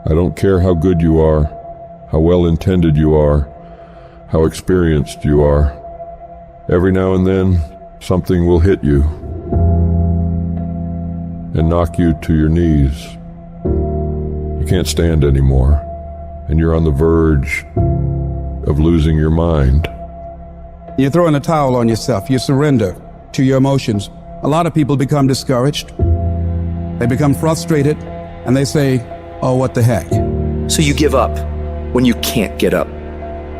I don't care how good you are, how well-intended you are, how experienced you are. Every now and then, something will hit you and knock you to your knees. You can't stand anymore, and you're on the verge of losing your mind. You throw in a towel on yourself. You surrender to your emotions. A lot of people become discouraged. They become frustrated, and they say, oh, what the heck? So you give up when you can't get up.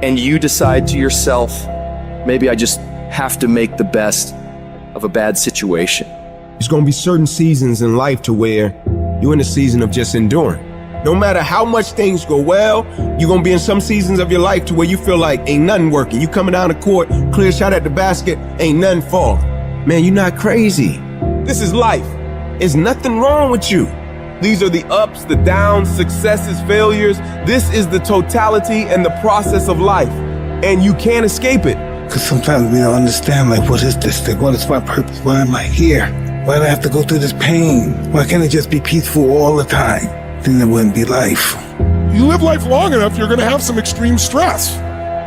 And you decide to yourself, maybe I just have to make the best of a bad situation. There's gonna be certain seasons in life to where you're in a season of just enduring. No matter how much things go well, you're gonna be in some seasons of your life to where you feel like ain't nothing working. You coming down the court, clear shot at the basket, ain't nothing falling. Man, you're not crazy. This is life. There's nothing wrong with you. These are the ups, the downs, successes, failures. This is the totality and the process of life. And you can't escape it. Because sometimes we don't understand, like, what is this thing? What is my purpose? Why am I here? Why do I have to go through this pain? Why can't it just be peaceful all the time? Then it wouldn't be life. You live life long enough, you're going to have some extreme stress.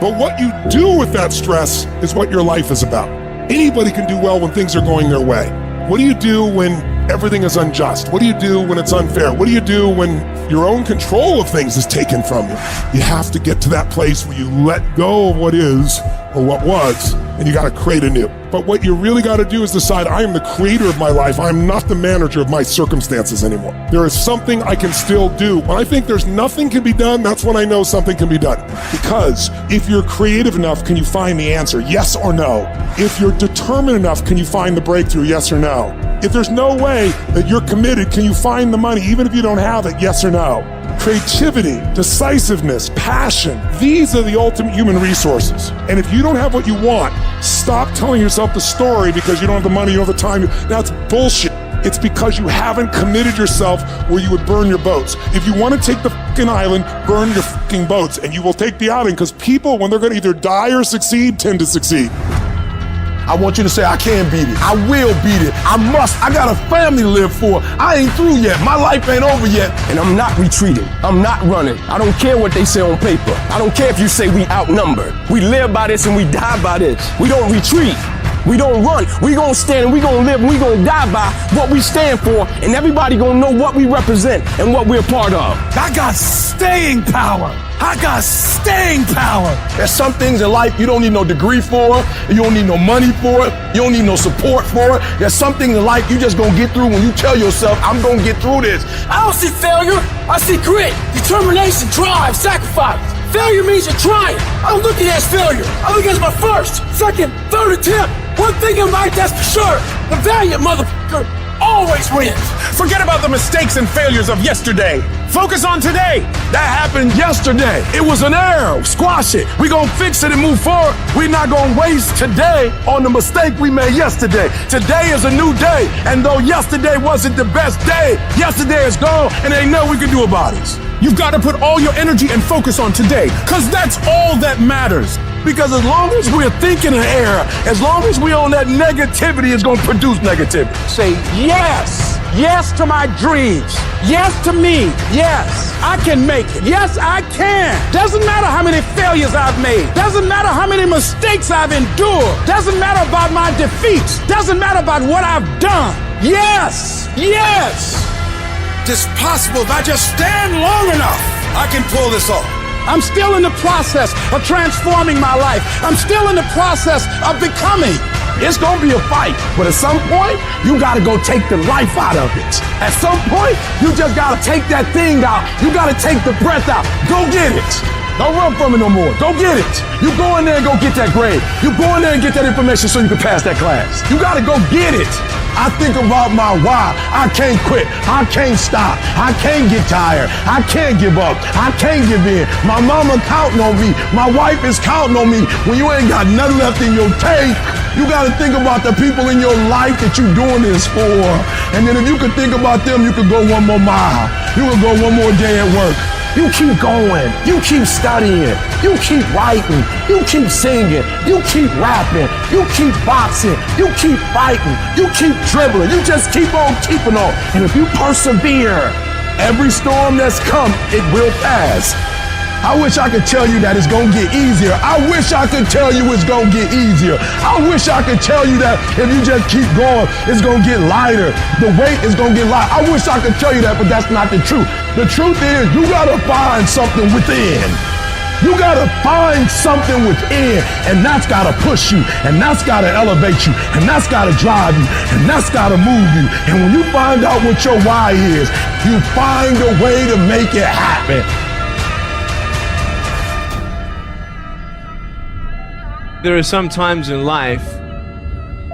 But what you do with that stress is what your life is about. Anybody can do well when things are going their way. What do you do when everything is unjust? What do you do when it's unfair? What do you do when your own control of things is taken from you? You have to get to that place where you let go of what is or what was, and you got to create anew. But what you really got to do is decide, I am the creator of my life. I'm not the manager of my circumstances anymore. There is something I can still do. When I think there's nothing can be done, that's when I know something can be done. Because if you're creative enough, can you find the answer? Yes or no? If you're determined enough, can you find the breakthrough? Yes or no? If there's no way that you're committed, can you find the money even if you don't have it? Yes or no? Creativity, decisiveness, passion, these are the ultimate human resources. And if you don't have what you want, stop telling yourself the story because you don't have the money, you don't have the time. That's bullshit. It's because you haven't committed yourself where you would burn your boats. If you want to take the fucking island, burn your fucking boats, and you will take the island, because people, when they're going to either die or succeed, tend to succeed. I want you to say, I can beat it. I will beat it. I must. I got a family to live for. I ain't through yet. My life ain't over yet. And I'm not retreating. I'm not running. I don't care what they say on paper. I don't care if you say we outnumbered. We live by this and we die by this. We don't retreat. We don't run. We gonna stand and we gonna live and we gonna die by what we stand for, and everybody gonna know what we represent and what we're a part of. I got staying power. I got staying power. There's some things in life you don't need no degree for. You don't need no money for it. You don't need no support for it. There's some things in life you just gonna get through when you tell yourself, I'm gonna get through this. I don't see failure. I see grit, determination, drive, sacrifice. Failure means you're trying. I don't look at it as failure. I look at it as my first, second, third attempt. One thing in life, that's for sure. The valiant motherfucker always wins. Forget about the mistakes and failures of yesterday. Focus on today. That happened yesterday. It was an error. Squash it. We gonna fix it and move forward. We're not gonna waste today on the mistake we made yesterday. Today is a new day. And though yesterday wasn't the best day, yesterday is gone and ain't nothing we can do about it. You've got to put all your energy and focus on today, because that's all that matters. Because as long as we're thinking an error, as long as we're on that negativity, it's going to produce negativity. Say yes. Yes to my dreams. Yes to me. Yes, I can make it. Yes, I can. Doesn't matter how many failures I've made. Doesn't matter how many mistakes I've endured. Doesn't matter about my defeats. Doesn't matter about what I've done. Yes. Yes. It's possible if I just stand long enough, I can pull this off. I'm still in the process of transforming my life. I'm still in the process of becoming. It's gonna be a fight, but at some point, you gotta go take the life out of it. At some point, you just gotta take that thing out. You gotta take the breath out. Go get it. Don't run from it no more. Go get it. You go in there and go get that grade. You go in there and get that information so you can pass that class. You gotta go get it. I think about my why. I can't quit. I can't stop. I can't get tired. I can't give up. I can't give in. My mama counting on me. My wife is counting on me. When you ain't got nothing left in your tank, you got to think about the people in your life that you're doing this for. And then if you could think about them, you could go one more mile. You could go one more day at work. You keep going. You keep studying. You keep writing. You keep singing. You keep rapping. You keep boxing. You keep fighting. You keep dribbling. You just keep on keeping on. And if you persevere, Every storm that's come, it will pass. I wish I could tell you that it's gonna get easier. I wish I could tell you it's gonna get easier. I wish I could tell you that if you just keep going, it's gonna get lighter. The weight is gonna get lighter. I wish I could tell you that, but that's not the truth. The truth is, you gotta find something within. You gotta find something within, and that's gotta push you, and that's gotta elevate you, and that's gotta drive you, and that's gotta move you. And when you find out what your why is, you find a way to make it happen. There are some times in life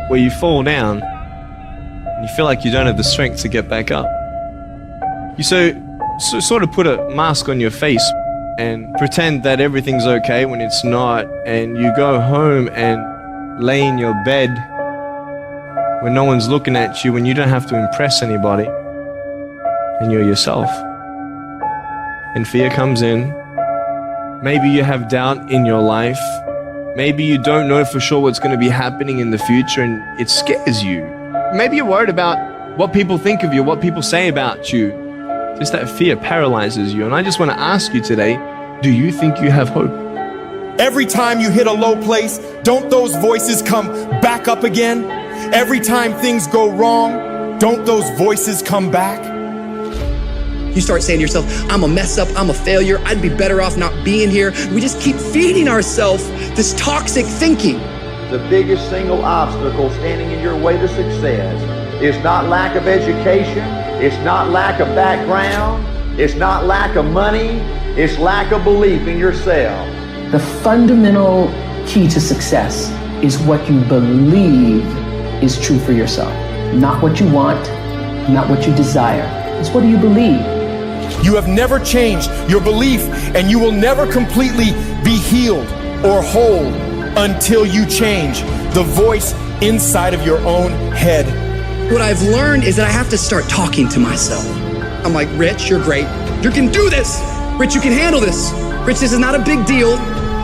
where you fall down and you feel like you don't have the strength to get back up. You sort of put a mask on your face and pretend that everything's okay when it's not, and you go home and lay in your bed when no one's looking at you, when you don't have to impress anybody, and you're yourself. And fear comes in. Maybe you have doubt in your life. Maybe you don't know for sure what's going to be happening in the future and it scares you. Maybe you're worried about what people think of you, what people say about you. Just that fear paralyzes you. And I just want to ask you today, do you think you have hope? Every time you hit a low place, don't those voices come back up again? Every time things go wrong, don't those voices come back? You start saying to yourself, I'm a mess up, I'm a failure, I'd be better off not being here. We just keep feeding ourselves this toxic thinking. The biggest single obstacle standing in your way to success is not lack of education, it's not lack of background, it's not lack of money, it's lack of belief in yourself. The fundamental key to success is what you believe is true for yourself. Not what you want, not what you desire. It's what do you believe? You have never changed your belief, and you will never completely be healed or whole until you change the voice inside of your own head. What I've learned is that I have to start talking to myself. I'm like, Rich, you're great. You can do this. Rich, you can handle this. Rich, this is not a big deal.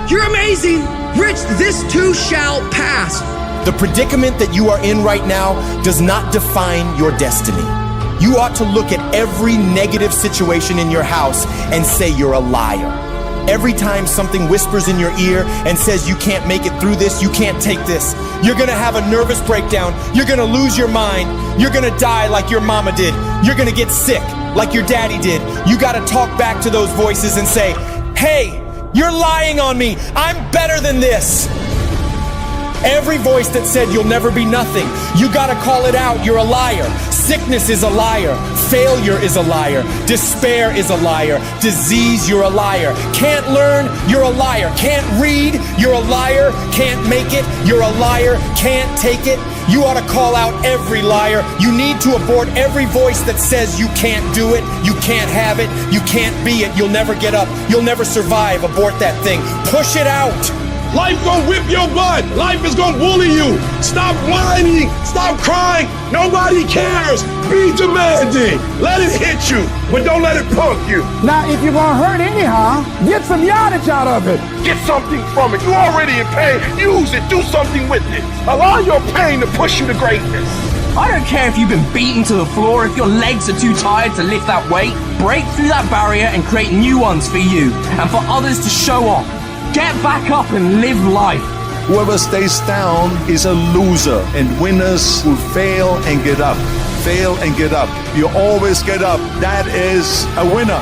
You're amazing. Rich, this too shall pass. The predicament that you are in right now does not define your destiny. You ought to look at every negative situation in your house and say you're a liar. Every time something whispers in your ear and says you can't make it through this, you can't take this, you're gonna have a nervous breakdown, you're gonna lose your mind, you're gonna die like your mama did, you're gonna get sick like your daddy did. You gotta talk back to those voices and say, hey, you're lying on me, I'm better than this. Every voice that said you'll never be nothing, you gotta call it out, you're a liar. Sickness is a liar. Failure is a liar. Despair is a liar. Disease, you're a liar. Can't learn, you're a liar. Can't read, you're a liar. Can't make it, you're a liar. Can't take it, you ought to call out every liar. You need to abort every voice that says you can't do it, you can't have it, you can't be it, you'll never get up, you'll never survive. Abort that thing. Push it out. Life gonna whip your butt. Life is gonna bully you. Stop whining. Stop crying. Nobody cares. Be demanding. Let it hit you, but don't let it punk you. Now, if you're gonna hurt anyhow, get some yardage out of it. Get something from it. You're already in pain. Use it. Do something with it. Allow your pain to push you to greatness. I don't care if you've been beaten to the floor, if your legs are too tired to lift that weight. Break through that barrier and create new ones for you and for others to show off. Get back up and live life. Whoever stays down is a loser, and winners will fail and get up. Fail and get up. You always get up. That is a winner.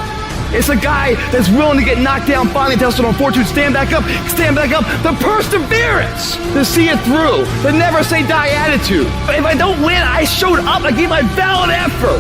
It's a guy that's willing to get knocked down, finally tested on fortune, stand back up, the perseverance to see it through, the never say die attitude. But if I don't win, I showed up, I gave my valid effort.